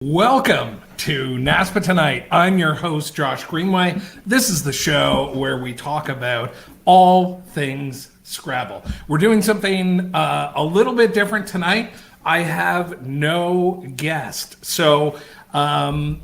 Welcome to NASPA Tonight. I'm your host, Josh Greenway. This is the show where we talk about all things Scrabble. We're doing something a little bit different tonight. I have no guest. So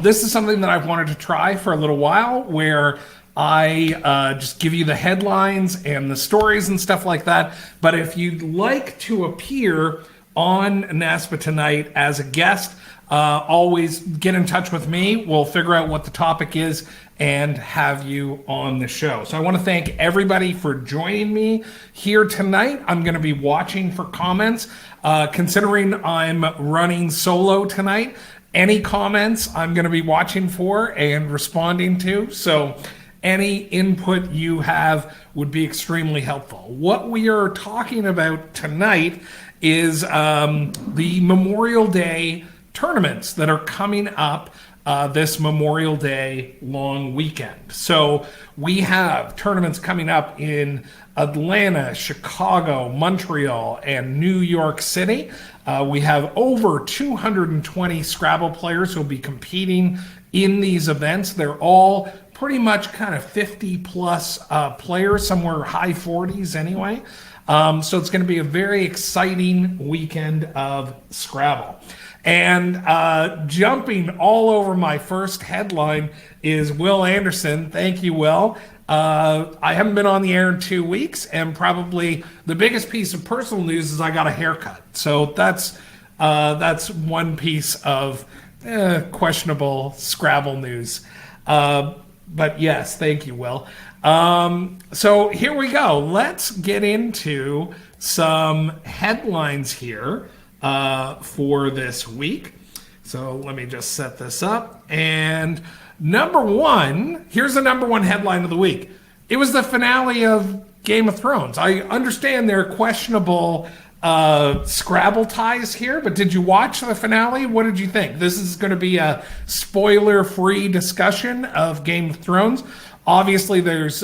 this is something that I've wanted to try for a little while, where I just give you the headlines and the stories and stuff like that. But if you'd like to appear on NASPA Tonight as a guest, always get in touch with me. We'll figure out what the topic is and have you on the show. So I want to thank everybody for joining me here tonight. I'm going to be watching for comments. Considering I'm running solo tonight, any comments I'm going to be watching for and responding to. So any input you have would be extremely helpful. What we are talking about tonight is the Memorial Day tournaments that are coming up this Memorial Day long weekend. So we have tournaments coming up in Atlanta, Chicago, Montreal, and New York City. We have over 220 Scrabble players who will be competing in these events. They're all pretty much kind of 50 plus players, somewhere high 40s anyway. So it's going to be a very exciting weekend of Scrabble. And jumping all over my first headline is Will Anderson. Thank you, Will. I haven't been on the air in 2 weeks, and probably the biggest piece of personal news is I got a haircut. So that's one piece of questionable Scrabble news. But yes, thank you, Will. So here we go. Let's get into some headlines here for this week. So let me just set this up. And number one, here's the number one headline of the week. It was the finale of Game of Thrones. I understand there are questionable Scrabble ties here, but did you watch the finale? What did you think? This is going to be a spoiler-free discussion of Game of Thrones. Obviously, there's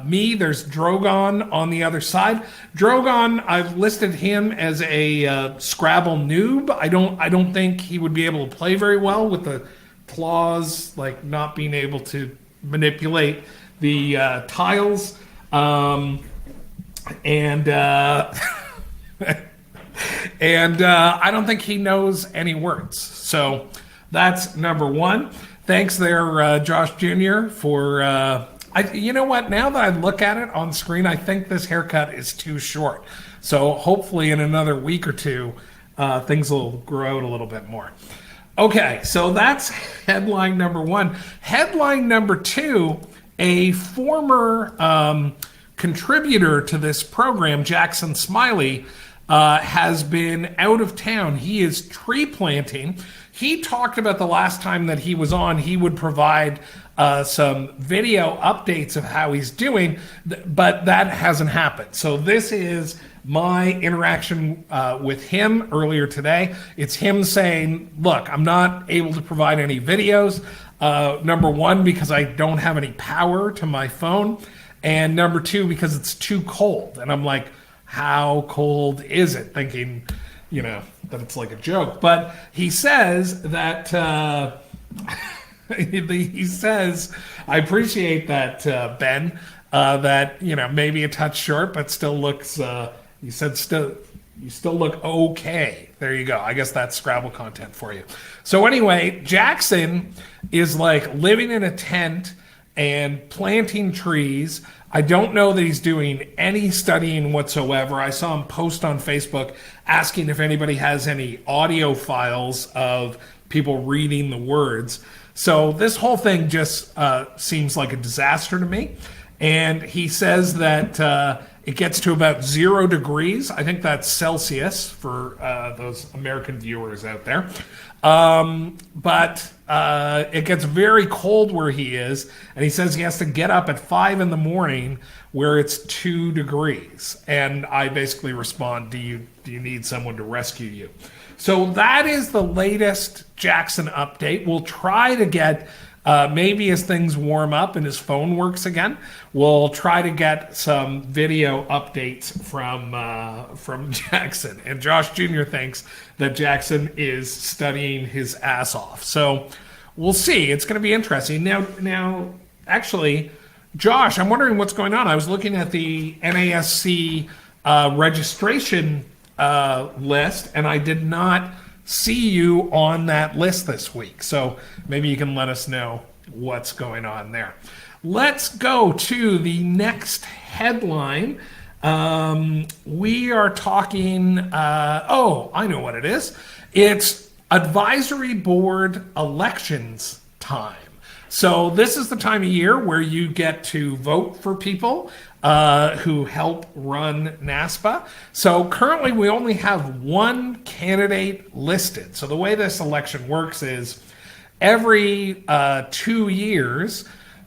me, there's Drogon on the other side. Drogon, I've listed him as a Scrabble noob. I don't think he would be able to play very well with the claws, like not being able to manipulate the tiles. And I don't think he knows any words. So that's number one. Thanks there, Josh Jr. for, you know what, now that I look at it on screen, I think this haircut is too short. So hopefully in another week or two, things will grow out a little bit more. Okay, so that's headline number one. Headline number two, a former contributor to this program, Jackson Smiley, has been out of town. He is tree planting. He talked about the last time that he was on, he would provide some video updates of how he's doing, but that hasn't happened. So this is my interaction with him earlier today. It's him saying, look, I'm not able to provide any videos. Number one, because I don't have any power to my phone. And number two, because it's too cold. And I'm like, how cold is it? Thinking, you know, that it's like a joke. But he says that, he says, I appreciate that, Ben, that, you know, maybe a touch short, but still looks, you said you still look okay. There you go. I guess that's Scrabble content for you. So anyway, Jackson is like living in a tent and planting trees. I don't know that he's doing any studying whatsoever. I saw him post on Facebook asking if anybody has any audio files of people reading the words. So this whole thing just seems like a disaster to me. And he says that it gets to about 0 degrees. I think that's Celsius for those American viewers out there. But it gets very cold where he is, and he says he has to get up at 5 in the morning where it's 2 degrees. And I basically respond, do you need someone to rescue you? So that is the latest Jackson update. We'll try to get Maybe as things warm up and his phone works again, we'll try to get some video updates from Jackson. And Josh Jr. thinks that Jackson is studying his ass off. So we'll see. It's going to be interesting. Now, actually, Josh, I'm wondering what's going on. I was looking at the NASC registration list, and I did not see you on that list this week. So maybe you can let us know what's going on there. Let's go to the next headline. We are talking, I know what it is. It's advisory board elections time. So this is the time of year where you get to vote for people who help run NASPA. So currently we only have one candidate listed. So the way this election works is every 2 years,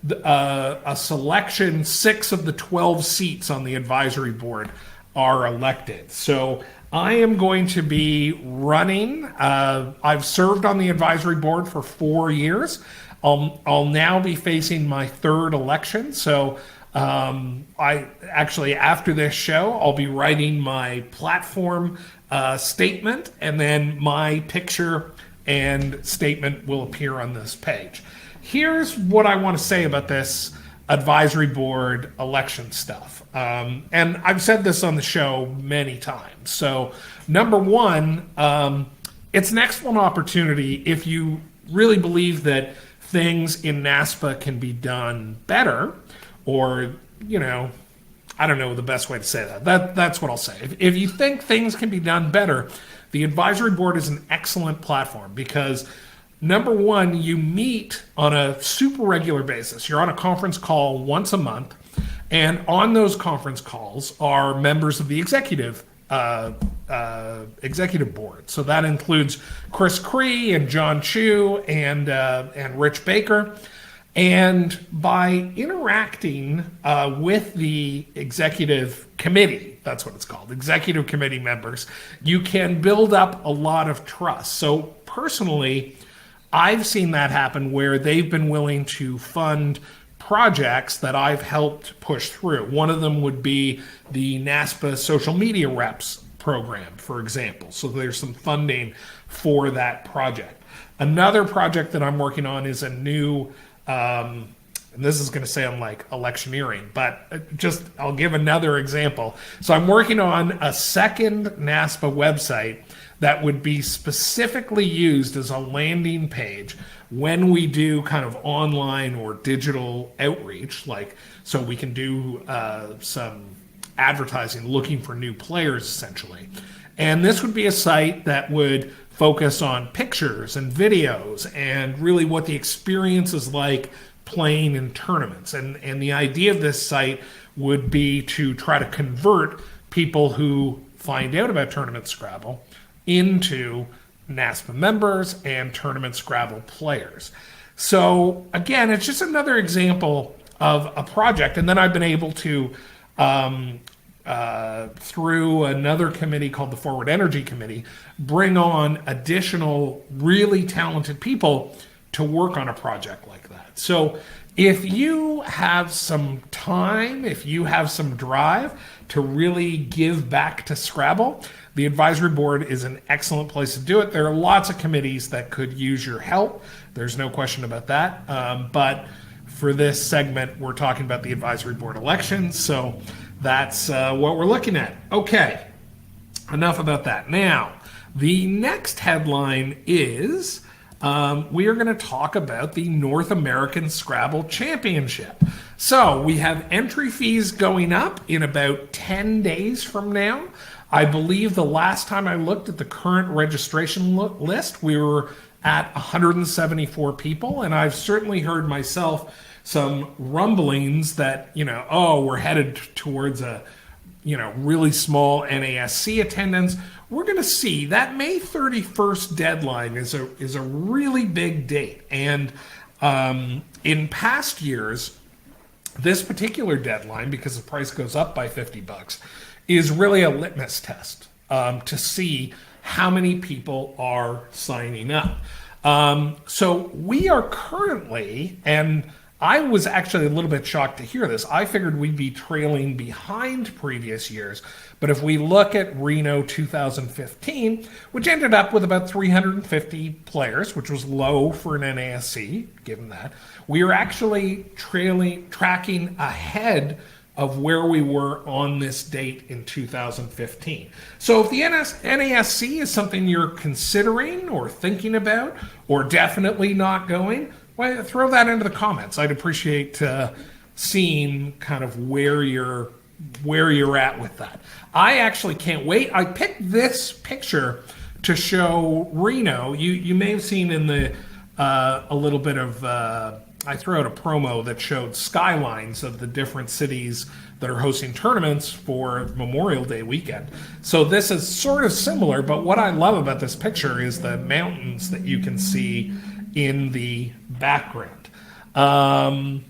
a selection, 6 of the 12 seats on the advisory board are elected. So I am going to be running. I've served on the advisory board for 4 years. I'll now be facing my 3rd election. So I actually, after this show, I'll be writing my platform statement, and then my picture and statement will appear on this page. Here's what I want to say about this advisory board election stuff. And I've said this on the show many times. So number one, it's an excellent opportunity if you really believe that things in NASPA can be done better, or, I don't know the best way to say that. That's what I'll say. If you think things can be done better, the advisory board is an excellent platform because, number one, you meet on a super regular basis. You're on a conference call once a month, and on those conference calls are members of the executive board. So that includes Chris Cree and John Chu and Rich Baker. And by interacting with the executive committee, that's what it's called, executive committee members, you can build up a lot of trust. So personally, I've seen that happen where they've been willing to fund projects that I've helped push through. One of them would be the NASPA social media reps program, for example. So there's some funding for that project. Another project that I'm working on is a new, and this is going to sound like electioneering, but I'll give another example. So I'm working on a second NASPA website that would be specifically used as a landing page when we do kind of online or digital outreach, so we can do some advertising looking for new players, essentially. And this would be a site that would focus on pictures and videos and really what the experience is like playing in tournaments. And the idea of this site would be to try to convert people who find out about Tournament Scrabble into NASPA members and Tournament Scrabble players. So again, it's just another example of a project. And then I've been able to, through another committee called the Forward Energy Committee, bring on additional really talented people to work on a project like that. So if you have some time, if you have some drive to really give back to Scrabble, the advisory board is an excellent place to do it. There are lots of committees that could use your help. There's no question about that. But for this segment, we're talking about the advisory board elections. So that's what we're looking at. Okay, enough about that. Now, the next headline is we are going to talk about the North American Scrabble Championship. So we have entry fees going up in about 10 days from now. I believe the last time I looked at the current registration list, we were at 174 people, and I've certainly heard myself some rumblings that, we're headed towards a, really small NASC attendance. We're going to see that May 31st deadline is a really big date. And in past years, this particular deadline, because the price goes up by $50, is really a litmus test to see how many people are signing up. So we are currently, and I was actually a little bit shocked to hear this. I figured we'd be trailing behind previous years. But if we look at Reno 2015, which ended up with about 350 players, which was low for an NASC, given that, we are actually tracking ahead of where we were on this date in 2015. So if the NASC is something you're considering or thinking about, or definitely not going, well, throw that into the comments. I'd appreciate seeing kind of where you're at with that. I actually can't wait. I picked this picture to show Reno. You may have seen in the a little bit of I threw out a promo that showed skylines of the different cities that are hosting tournaments for Memorial Day weekend. So this is sort of similar, but what I love about this picture is the mountains that you can see in the background. And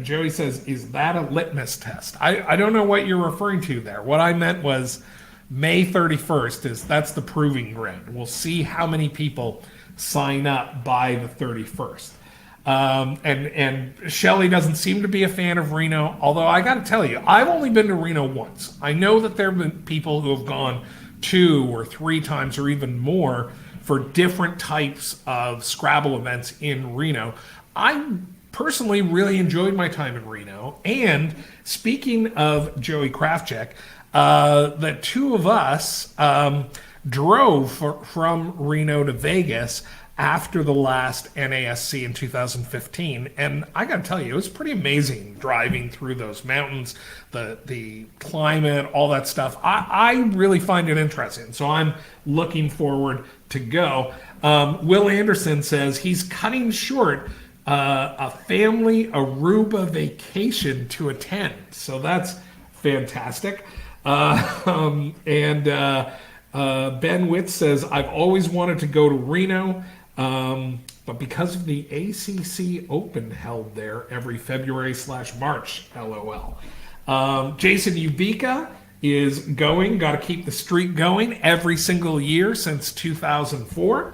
Joey says, is that a litmus test? I don't know what you're referring to there. What I meant was May 31st that's the proving ground. We'll see how many people sign up by the 31st. And Shelley doesn't seem to be a fan of Reno, although I got to tell you, I've only been to Reno once. I know that there have been people who have gone 2 or 3 times or even more for different types of Scrabble events in Reno. I personally really enjoyed my time in Reno. And speaking of Joey Krafchick, the two of us drove from Reno to Vegas after the last NASC in 2015, and I gotta tell you, it was pretty amazing driving through those mountains, the climate, all that stuff. I really find it interesting, so I'm looking forward to go. Will Anderson says he's cutting short a family Aruba vacation to attend, so that's fantastic. Ben Witt says, I've always wanted to go to Reno, but because of the ACC Open held there every February/March, LOL. Jason Ubica is going, got to keep the streak going every single year since 2004.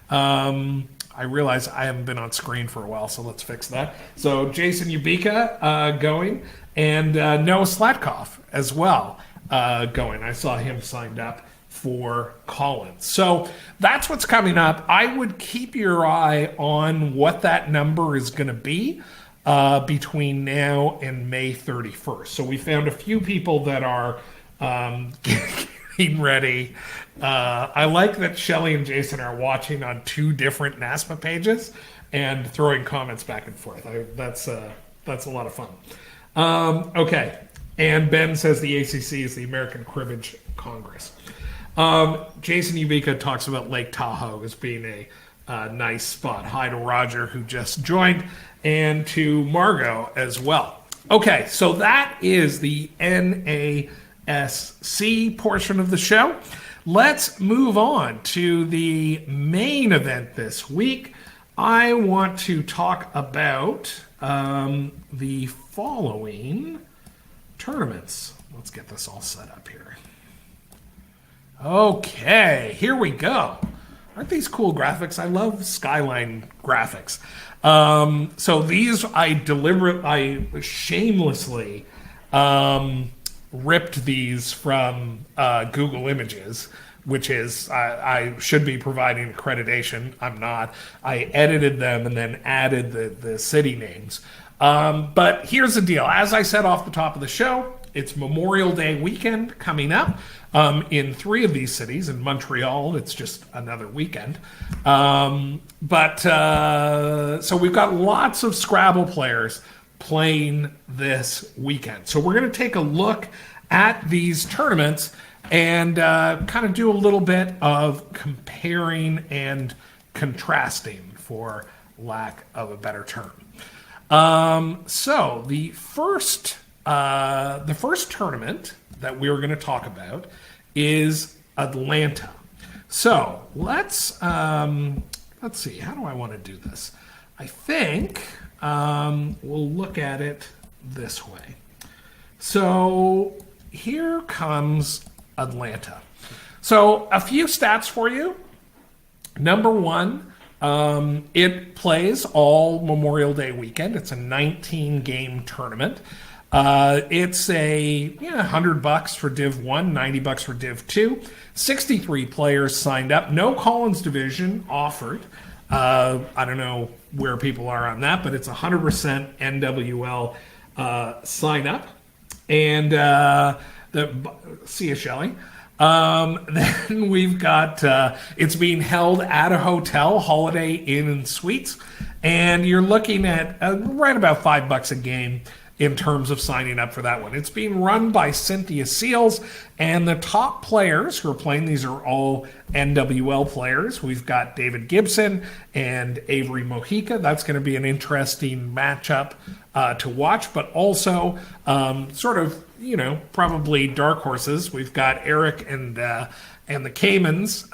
I realize I haven't been on screen for a while, so let's fix that. So Jason Ubica going, and Noah Slatkoff as well going. I saw him signed up for Collins. So that's what's coming up. I would keep your eye on what that number is going to be between now and May 31st. So we found a few people that are getting ready. I like that Shelley and Jason are watching on 2 different NASPA pages and throwing comments back and forth. That's a lot of fun. Okay. And Ben says the ACC is the American Cribbage Congress. Jason Ubica talks about Lake Tahoe as being a nice spot. Hi to Roger, who just joined, and to Margot as well. Okay, so that is the NASC portion of the show. Let's move on to the main event this week. I want to talk about the following tournaments. Let's get this all set up here. Okay, here we go. Aren't these cool graphics? I love skyline graphics. So these I shamelessly ripped these from Google Images, which is, I should be providing accreditation. I'm not. I edited them and then added the city names. But here's the deal. As I said off the top of the show, it's Memorial Day weekend coming up in 3 of these cities. In Montreal, it's just another weekend. So we've got lots of Scrabble players playing this weekend. So we're going to take a look at these tournaments and kind of do a little bit of comparing and contrasting, for lack of a better term. So the first tournament that we're going to talk about is Atlanta. So let's see. How do I want to do this? I think we'll look at it this way. So here comes Atlanta. So a few stats for you. Number one, it plays all Memorial Day weekend. It's a 19-game tournament. It's a $100 for Div 1, $90 for Div 2. 63 players signed up. No Collins division offered. I don't know where people are on that, but it's 100% NWL sign up. And see you, Shelley. Then we've got it's being held at a hotel, Holiday Inn and Suites, and you're looking at right about $5 a game in terms of signing up for that one. It's being run by Cynthia Seals, and the top players who are playing, these are all NWL players. We've got David Gibson and Avery Mojica. That's going to be an interesting matchup to watch, but also probably dark horses. We've got Eric and the Caymans.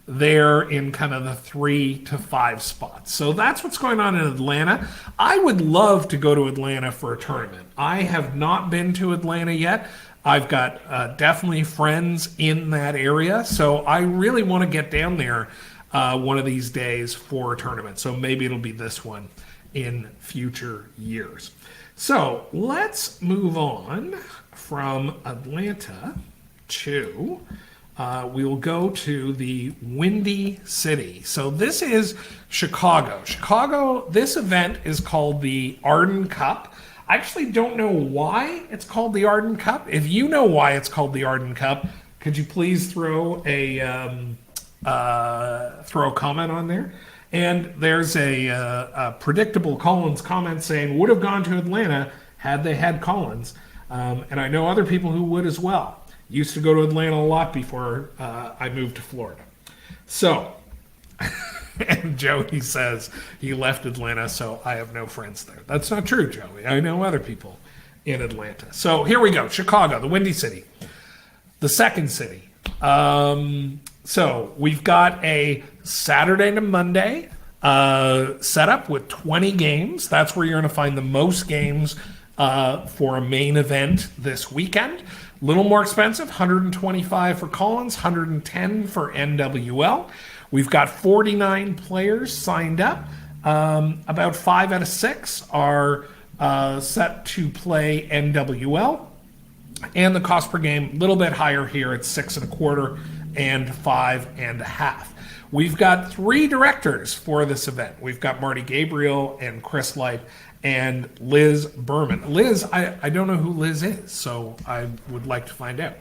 They're in kind of the 3 to 5 spots. So that's what's going on in Atlanta. I would love to go to Atlanta for a tournament. I have not been to Atlanta yet. I've got definitely friends in that area. So I really want to get down there one of these days for a tournament. So maybe it'll be this one in future years. So let's move on from Atlanta to... we'll go to the Windy City. So this is Chicago. This event is called the Arden Cup. I actually don't know why it's called the Arden Cup. If you know why it's called the Arden Cup, could you please throw a comment on there? And there's a predictable Collins comment saying, would have gone to Atlanta had they had Collins. And I know other people who would as well. Used to go to Atlanta a lot before I moved to Florida. So, and Joey says he left Atlanta, so I have no friends there. That's not true, Joey. I know other people in Atlanta. So here we go. Chicago, the Windy City. The second city. So we've got a Saturday to Monday setup with 20 games. That's where you're going to find the most games for a main event this weekend. A little more expensive, $125 for Collins, $110 for NWL. We've got 49 players signed up. About 5 out of 6 are set to play NWL. And the cost per game, a little bit higher here at $6.25 and $5.50. We've got 3 directors for this event. We've got Marty Gabriel and Chris Light and Liz Berman. Liz, I don't know who Liz is, so I would like to find out.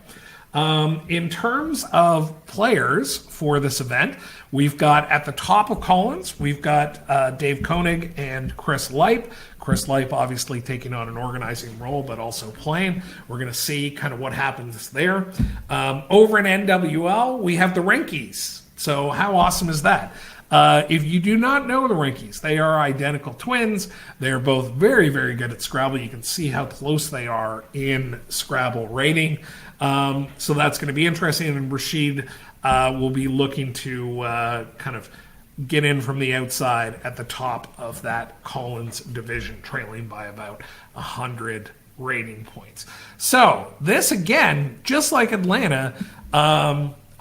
In terms of players for this event, we've got at the top of Collins, we've got Dave Koenig and Chris Lipe. Chris Lipe obviously taking on an organizing role, but also playing. We're going to see kind of what happens there. Over in NWL, we have the Renkies. So how awesome is that? If you do not know the Renkies, they are identical twins. They're both very, very good at Scrabble. You can see how close they are in Scrabble rating. So that's going to be interesting. And Rashid will be looking to kind of get in from the outside at the top of that Collins division, trailing by about 100 rating points. So this, again, just like Atlanta,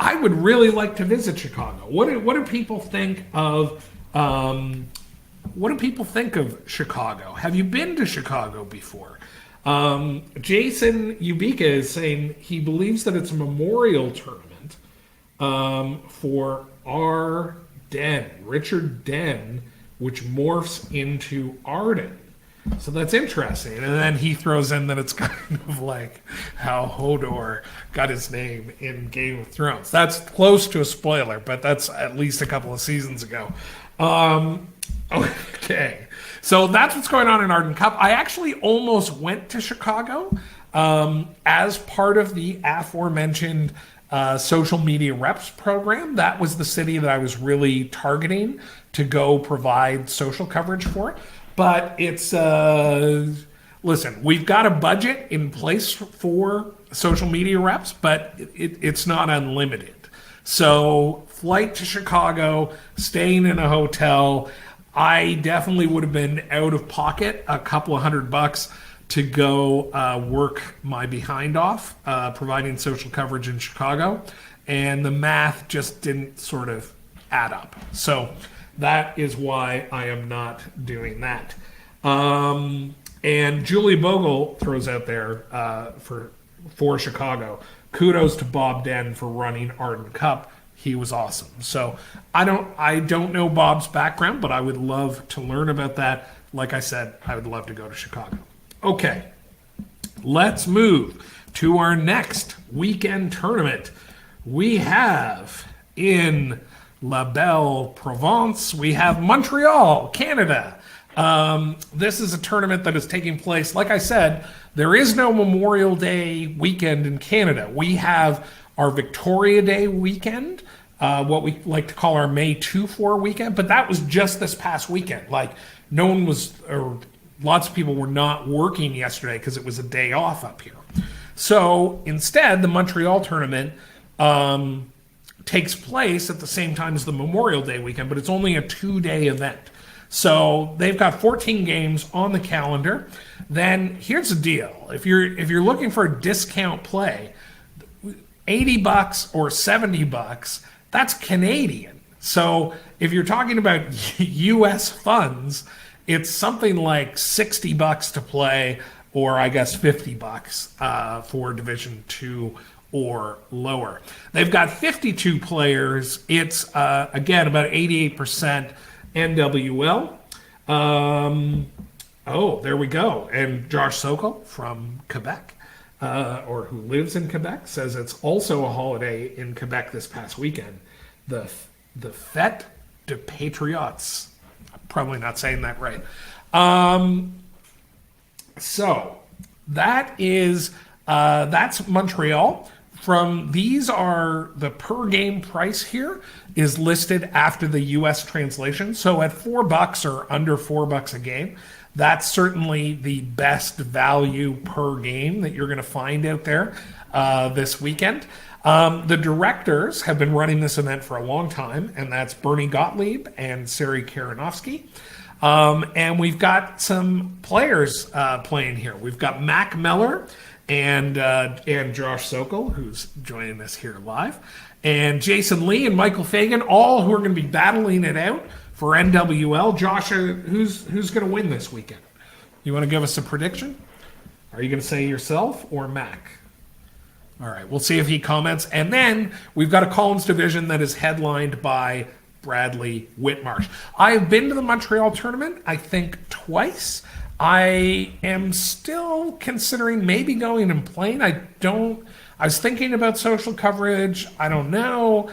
I would really like to visit Chicago. What do people think of? What do people think of Chicago? Have you been to Chicago before? Jason Ubika is saying he believes that it's a memorial tournament for Richard Den, which morphs into Arden. So that's interesting. And then he throws in that it's kind of like how Hodor got his name in Game of Thrones. That's close to a spoiler, but that's at least a couple of seasons ago. Okay. So that's what's going on in Arden Cup. I actually almost went to Chicago as part of the aforementioned social media reps program. That was the city that I was really targeting to go provide social coverage for. But it's, listen, we've got a budget in place for social media reps, but it's not unlimited. So flight to Chicago, staying in a hotel, I definitely would have been out of pocket a couple of $100 to go work my behind off, providing social coverage in Chicago. And the math just didn't sort of add up. So that is why I am not doing that. And Julie Bogle throws out there for Chicago. Kudos to Bob Den for running Arden Cup. He was awesome. So I don't know Bob's background, but I would love to learn about that. Like I said, I would love to go to Chicago. Okay, let's move to our next weekend tournament. We have in La Belle Provence, we have Montreal, Canada. This is a tournament that is taking place. Like I said, there is no Memorial Day weekend in Canada. We have our Victoria Day weekend, what we like to call our May 2-4 weekend, but that was just this past weekend. Like, no one was, or lots of people were not working yesterday because it was a day off up here. So instead, the Montreal tournament takes place at the same time as the Memorial Day weekend, but it's only a 2-day event. So they've got 14 games on the calendar. Then here's the deal: if you're looking for a discount play, $80 or $70, that's Canadian. So if you're talking about U.S. funds, it's something like $60 to play, or I guess $50 for Division II or lower. They've got 52 players. It's again about 88% NWL. Oh, there we go. And Josh Sokol from Quebec, or who lives in Quebec, says it's also a holiday in Quebec this past weekend. The Fête de Patriots. I'm probably not saying that right. So that is that's Montreal. These are the per game price here is listed after the U.S. translation. So at $4 or under $4 a game, that's certainly the best value per game that you're going to find out there this weekend. The directors have been running this event for a long time, and that's Bernie Gottlieb and Sari Karanovsky. And we've got some players playing here. We've got Mac Meller and Josh Sokol, who's joining us here live, and Jason Lee and Michael Fagan, all who are going to be battling it out for NWL. Josh, who's going to win this weekend? You want to give us a prediction? Are you going to say yourself or Mac? All right, we'll see if he comments. And then we've got a Collins division that is headlined by Bradley Whitmarsh. I've been to the Montreal tournament, I think, twice. I am still considering maybe going and playing. I was thinking about social coverage. I don't know.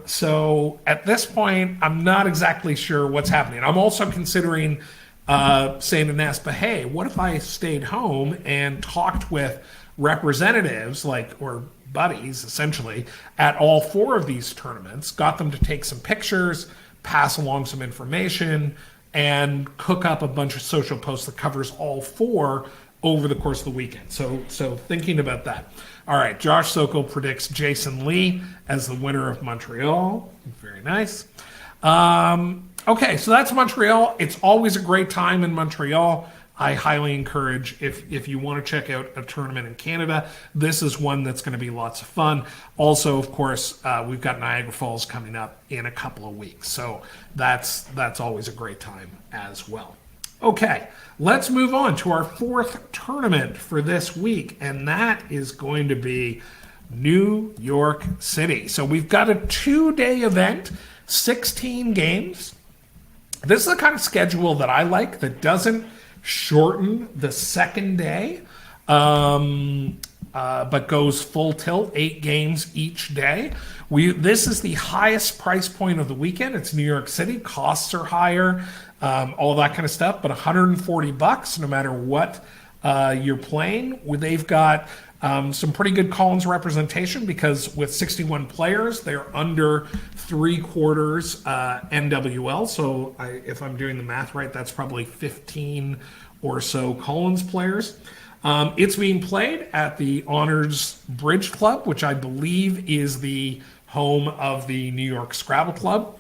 So at this point, I'm not exactly sure what's happening. I'm also considering saying to NASPA, hey, what if I stayed home and talked with representatives, or buddies, essentially, at all 4 of these tournaments, got them to take some pictures, pass along some information, and cook up a bunch of social posts that covers all 4 over the course of the weekend. So thinking about that. All right, Josh Sokol predicts Jason Lee as the winner of Montreal. Very nice. Okay, so that's Montreal. It's always a great time in Montreal. I highly encourage, if you want to check out a tournament in Canada, this is one that's going to be lots of fun. Also, of course, we've got Niagara Falls coming up in a couple of weeks, so that's always a great time as well. Okay, let's move on to our 4th tournament for this week, and that is going to be New York City. So we've got a 2-day event, 16 games. This is the kind of schedule that I like, that doesn't shorten the second day, but goes full tilt, 8 games each day. This is the highest price point of the weekend. It's New York City. Costs are higher, all that kind of stuff, but $140 no matter what you're playing. They've got some pretty good Collins representation because with 61 players, they're under 3/4 NWL. So if I'm doing the math right, that's probably 15 or so Collins players. It's being played at the Honors Bridge Club, which I believe is the home of the New York Scrabble Club.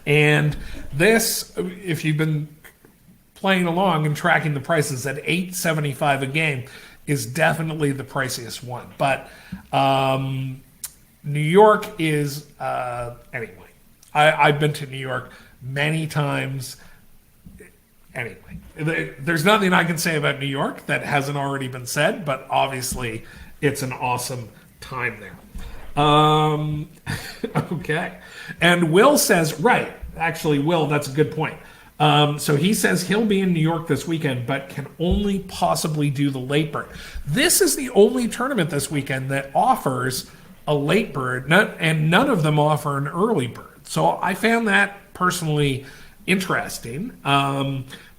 And this, if you've been playing along and tracking the prices, at $8.75 a game is definitely the priciest one. But New York is, anyway, I've been to New York many times. Anyway, there's nothing I can say about New York that hasn't already been said, but obviously it's an awesome time there. Okay. And Will says, right, actually, Will, that's a good point. So he says he'll be in New York this weekend, but can only possibly do the late bird. This is the only tournament this weekend that offers a late bird, and none of them offer an early bird. So I found that personally interesting.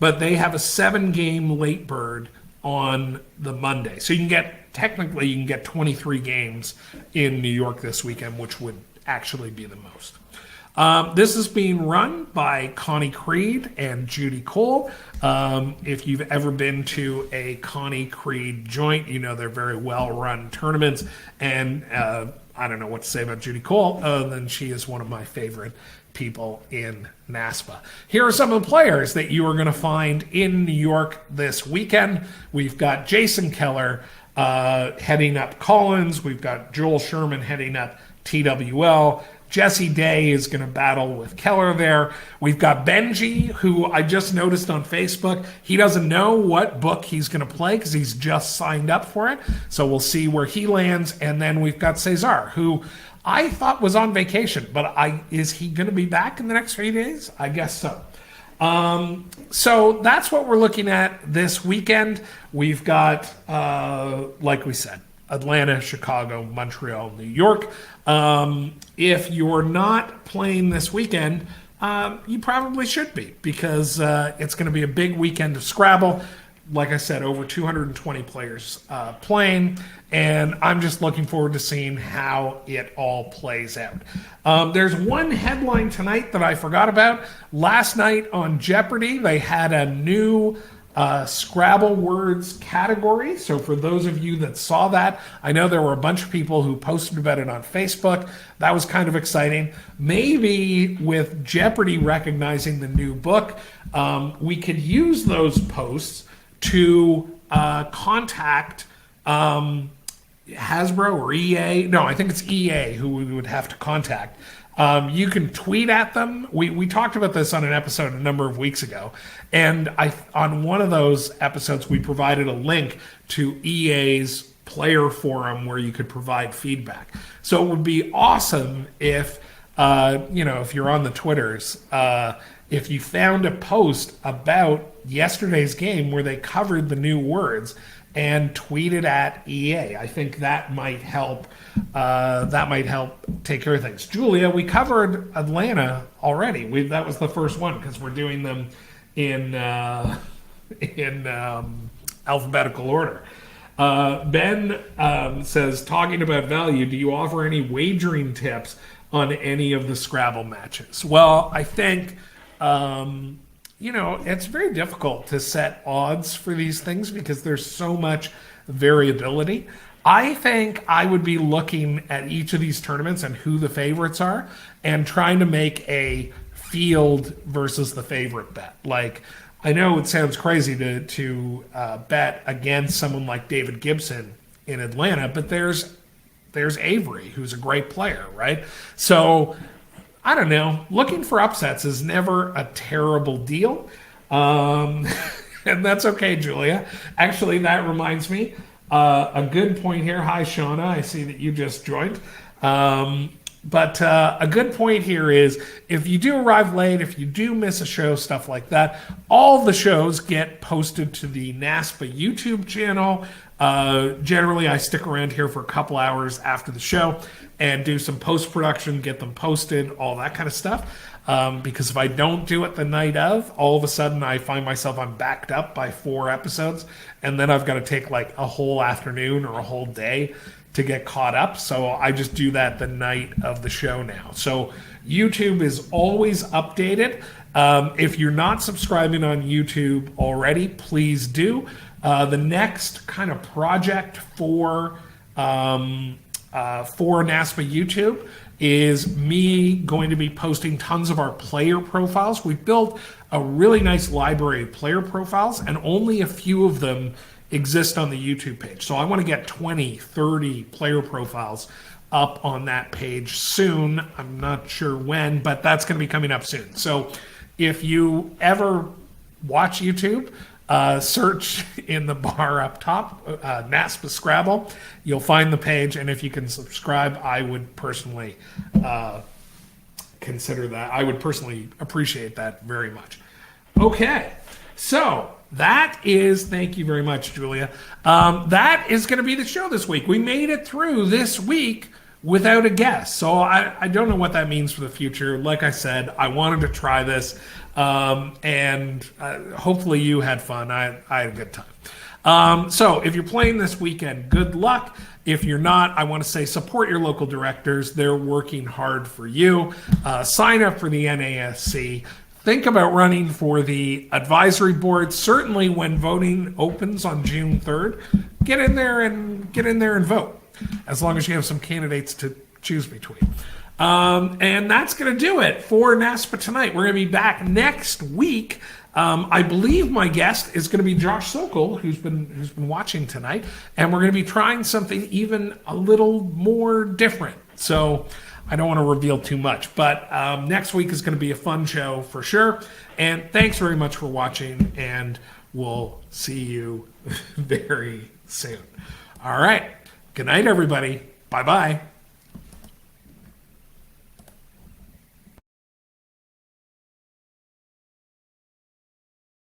But they have a 7-game late bird on the Monday. So you can get 23 games in New York this weekend, which would actually be the most. This is being run by Connie Creed and Judy Cole. If you've ever been to a Connie Creed joint, you know they're very well-run tournaments. And I don't know what to say about Judy Cole, other than she is one of my favorite people in NASPA. Here are some of the players that you are going to find in New York this weekend. We've got Jason Keller heading up Collins. We've got Joel Sherman heading up TWL. Jesse Day is going to battle with Keller there. We've got Benji, who I just noticed on Facebook. He doesn't know what book he's going to play because he's just signed up for it. So we'll see where he lands. And then we've got Cesar, who I thought was on vacation, but is he going to be back in the next 3 days? I guess so. So that's what we're looking at this weekend. We've got, like we said, Atlanta, Chicago, Montreal, New York. If you're not playing this weekend, you probably should be, because it's going to be a big weekend of Scrabble. Like I said, over 220 players playing, and I'm just looking forward to seeing how it all plays out. There's one headline tonight that I forgot about. Last night on Jeopardy, they had a new Scrabble words category. So for those of you that saw that, I know there were a bunch of people who posted about it on Facebook. That was kind of exciting. Maybe with Jeopardy recognizing the new book, we could use those posts to contact Hasbro or EA. No, I think it's EA who we would have to contact. You can tweet at them. We talked about this on an episode a number of weeks ago. And on one of those episodes, we provided a link to EA's player forum where you could provide feedback. So it would be awesome if, if you're on the Twitters, if you found a post about yesterday's game where they covered the new words and tweeted at EA. I think that might help. Take care of things. Julia, we covered Atlanta already. That was the first one because we're doing them in alphabetical order. Ben says, talking about value, do you offer any wagering tips on any of the Scrabble matches? Well, I think. It's very difficult to set odds for these things because there's so much variability. I think I would be looking at each of these tournaments and who the favorites are and trying to make a field versus the favorite bet. Like, I know it sounds crazy to bet against someone like David Gibson in Atlanta, but there's Avery, who's a great player, right? So I don't know. Looking for upsets is never a terrible deal. And that's okay, Julia. Actually, that reminds me, a good point here. Hi, Shauna. I see that you just joined. But a good point here is if you do arrive late, if you do miss a show, stuff like that, all the shows get posted to the NASPA YouTube channel. Generally, I stick around here for a couple hours after the show and do some post-production, get them posted, all that kind of stuff. Because if I don't do it the night of, all of a sudden I find myself I'm backed up by 4 episodes, and then I've got to take like a whole afternoon or a whole day to get caught up. So I just do that the night of the show now. So YouTube is always updated. If you're not subscribing on YouTube already, please do. The next kind of project for NASPA YouTube is me going to be posting tons of our player profiles. We've built a really nice library of player profiles, and only a few of them exist on the YouTube page. So I want to get 20, 30 player profiles up on that page soon. I'm not sure when, but that's going to be coming up soon. So if you ever watch YouTube, search in the bar up top, NASPA Scrabble. You'll find the page, and if you can subscribe, I would personally consider that. I would personally appreciate that very much. Okay, so that is, thank you very much, Julia. That is going to be the show this week. We made it through this week without a guest. So I don't know what that means for the future. Like I said, I wanted to try this, and hopefully you had fun. I had a good time. So if you're playing this weekend, good luck. If you're not, I want to say support your local directors. They're working hard for you. Sign up for the NASC. Think about running for the advisory board. Certainly when voting opens on June 3rd, get in there and vote, as long as you have some candidates to choose between. And that's going to do it for NASPA Tonight. We're going to be back next week. I believe my guest is going to be Josh Sokol, who's been watching tonight, and we're going to be trying something even a little more different. So I don't want to reveal too much, but next week is going to be a fun show for sure. And thanks very much for watching, and we'll see you very soon. All right. Good night, everybody. Bye-bye.